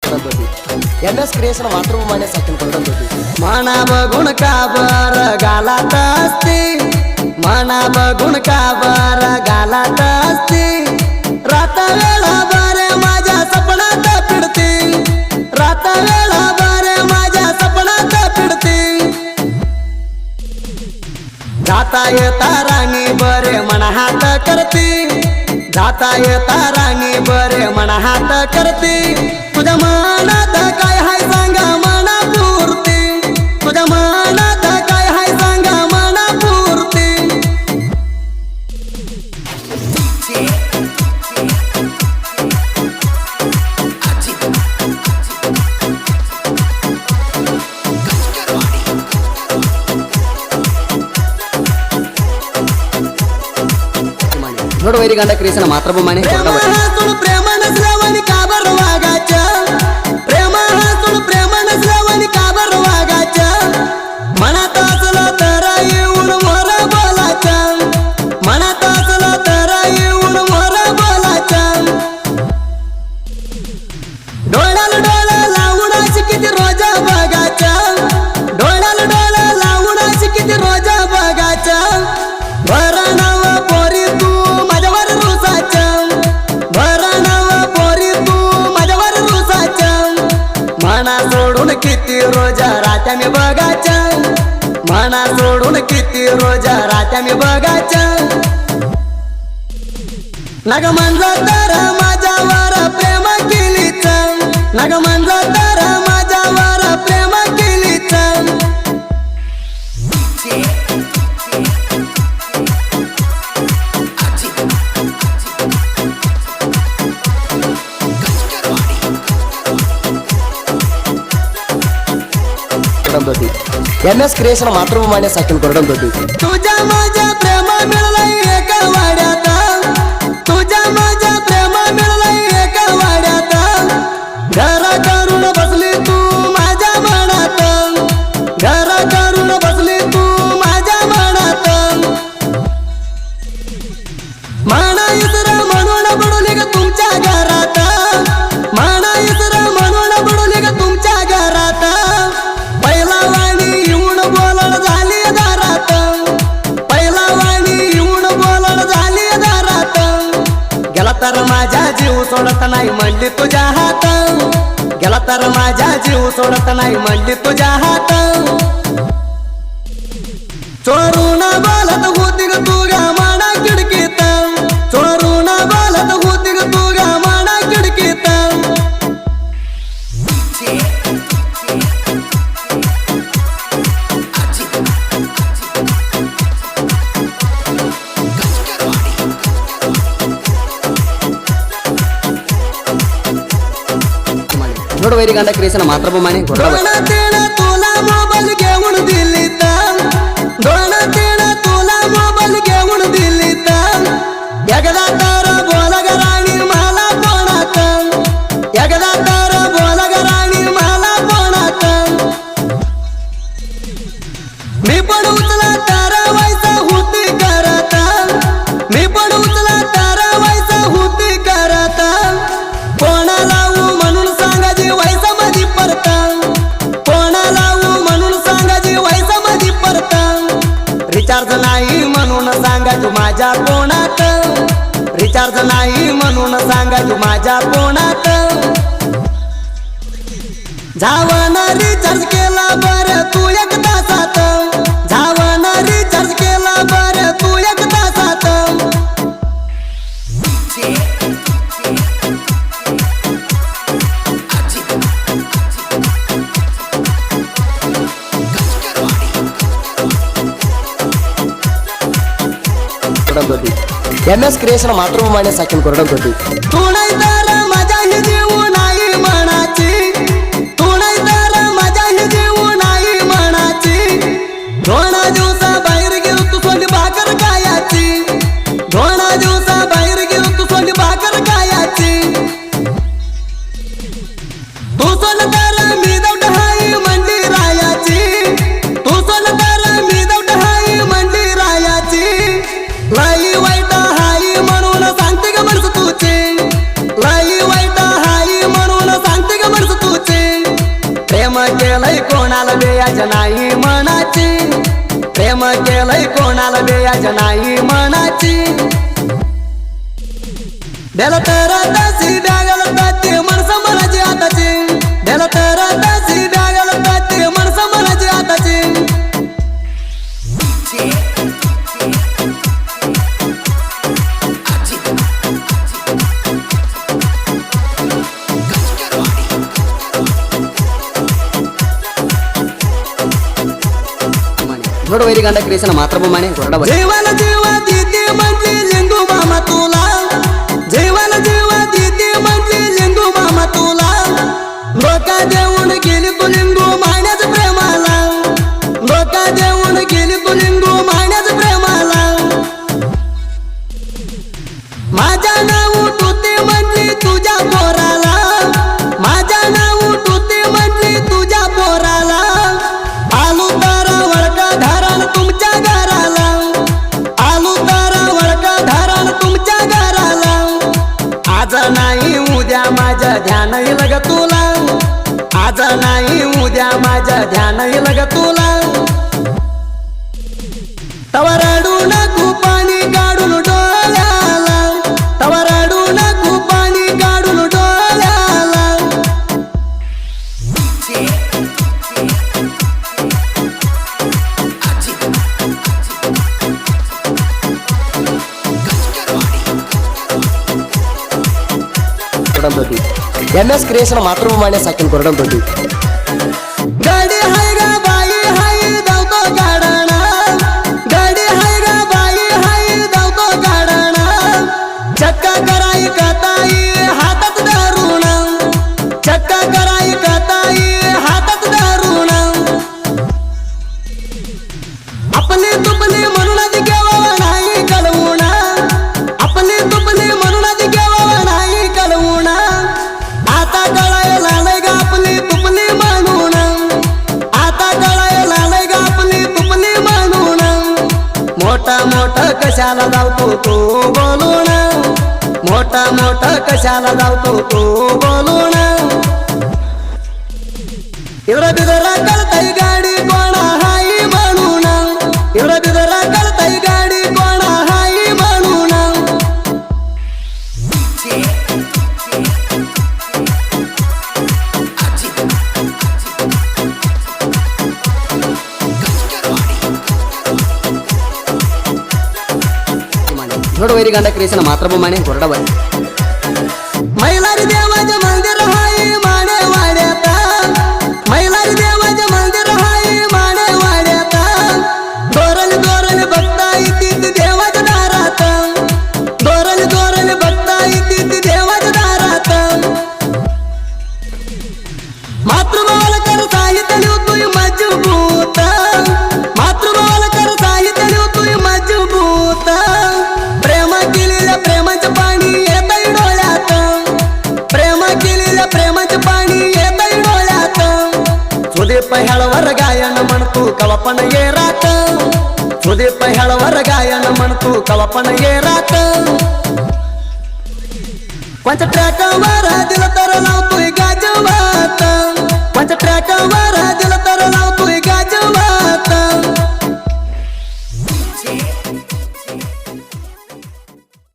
MS creation मातृभूमी साठून करत मना बघून का बर गालात असती मना बघून का बर गालात असती रात वेळा बारे माझ्या सपनात फिरती रात वेळा बारे माझ्या सपनात फिरती जाता येता राणी बरे मन हात करती जाता येता राणी बरे मन हात करती तुझ्या मनात काय हाय सांगा मनापुरती तुझ्या मनात काय हाय सांगा मनापुरती नोडवैरी गंड क्रिएशन मातृभूमी प्रेम नसल्यावानी का बर वागायचं प्रेम हसून प्रेम नसल्यावानी का बर वागायचं मनात असलं तर येऊन मोर बोलायचं मनात असलं तर येऊन मोर बोलायचं डोळ्याला डोळा लावून अशी किती रोज बघायचं डोळ्याला डोळा लावून अशी किती रोज बघायचं बरं नाव पोरी तू माझ्यावर रुसायचं बरं नाव पोरी तू माझ्यावर रुसायचं मना सोडून किती रोज रात्या मी बघायचं मना सोडून किती रोज रात्या मी बघायचं नग म्हणलं तर माझ्यावर प्रेम केलीच नग म्हणलं तर माझ्यावर प्रेम केलीच MS क्रिएशन मातृभूमी साठून करत तुझ्या माझ्या प्रेम मिळलंय एका वाड्यात तुझ्या माझ्या प्रेम मिळलंय एका वाड्यात घर करून बसली तू माझ्या मनात घर करून बसली तू माझ्या मनात म्हणा इसरा म्हणून बुडवली ग तुमच्या घरात म्हणा इसरा म्हणून बुडवली ग तुमच्या घरात पहिला वाणी येऊन बोलण झाली दारात पहिला वाणी येऊन बोलण झाली दारात गेला तर माझ्या जीव सोडत नाही म्हणली तुझ्या हात गेला तर माझ्या जीव सोडत नाही म्हणली तुझ्या हात चोरून बोलत होती ग तू ग माना खिडकीत चोरून बोलत होती ग तू ग माना खिडकीत नोडवैरी गंड क्रिएशन मातृभूमी तुला मोबाईल घेऊन दिली दोन तीन तुला मोबाईल घेऊन दिली एकदा तर बोल ग राणी मला कोणात एकदा तर बोल ग राणी मला कोणात मी पण उचला तर वैसा होती करत मी पण उचला तर वैसा होती करत कोणा लावू म्हणून सांगाजी वैसा मधी परत कोणा लावू म्हणून सांगाजी वैसा मधी परत रिचार्ज नाही म्हणून सांगा तू माझ्या कोणात रिचार्ज नाही म्हणून सांगा तू माझ्या कोणात जावन रिचार्ज केला बरं तू एक तासात जावन रिचार्ज केला बरं तू एक तासात MS क्रिएशन मातृभूमी साठून करत तू नाही तर माझ्या ही जीव नाही म्हणाची तू नाही तर माझ्या ही जीव नाही म्हणाची 2 दिवसा बाहेर गेलो तू सोंडी भाकर खायाची 2 दिवसा बाहेर गेलो तू सोंडी भाकर खायाची तू सोन तर मी दौड हाई मंडी रायाची तू सोन तर मी दौड हाई मंडी रायाची लई वाईट हाई म्हणून सांगते ग मनस तुझे केलंय कोणाला बेयाज नाही मनाची प्रेम केलंय कोणाला बेयाज नाही मनाची बेल तर दासी ब्यागल ताती मनसा मनाची आताची बेल तर दासी ब्यागल ताती मनसा मनाची आताची थोडं वैरी गांडा क्रिएशन मातृभूमाने कोरडा जीवन जीवा दीदी म्हणजे लिंगू मामा तुला जीवन जीवा दीदी म्हणजे लिंगू मामा तुला डोका देऊन गेली तू लिंगू माण्याच प्रेमाला डोका देऊन गेली तू लिंगू माण्याच प्रेमाला माझ्या नाव टुते म्हणजे तुझ्या पोराला माझ्या नाव टुते म्हणजे तुझ्या पोराला आलू तारा वळका धारण तुमच्या घराला आलू तारा वळका धारण तुमच्या घराला आज नाही उद्या माझं ध्यान येईल ग तुला आज नाही उद्या माझं ध्यान येईल ग तुला तवा रडू नको पाणी काढून डोळ्याला तवा रडू नको पाणी काढून डोळ्याला MS क्रिएशन मातृभूमाने साकीन कोरडम होती गाडी हाय गा बाई हाय धावतो गाडणा गाडी हाय गा बाई हाय धावतो गाडणा चक्का कराई कताई हातात दारुण चक्का कराई कताई हातात दारुण आपली तुपली म्हणून आधी केव्हा नाही कलवून आपली तुपली म्हणून आधी केव्हा नाही कलवून आता कळायला लागलंय गा आपली तुपली म्हणून आता कळायला लागलंय गा आपली तुपली म्हणून मोठा मोठा कशाला जावतो तू बोलून मोठा मोठा कशाला जावतो तू बोलून इवरा बिदरा करताय गाडी कोणा हाई म्हणून इवरा बिदरा करताय गाडी कोणा हाई म्हणून थोडं वैरी गांडा क्रिएशन मातृभूमाने कोरडा मैलारी देवाचे मंदिर हाय माने वाड्यात मैलारी देवाचे मंदिर हाय माने वाड्यात दोरल दोरल बघता येते देवाच्या दारात दोरल दोरल बघता येते देवाच्या दारात मातृभावाला कर साहित्य लिहतोय मजबूत मातृभावाला कर साहित्य लिहतोय मजबूत प्रेम केलेल्या प्रेमाचं पाणी येतंय डोळ्यात प्रेम केलेल्या प्रेमाचं पाणी येतंय डोळ्यात सुदीप हेळवर गायन म्हणतो कवा पण ये रात सुदीप हेळवर गायन म्हणतो कवा पण ये रात कोणत्या ट्रॅकवर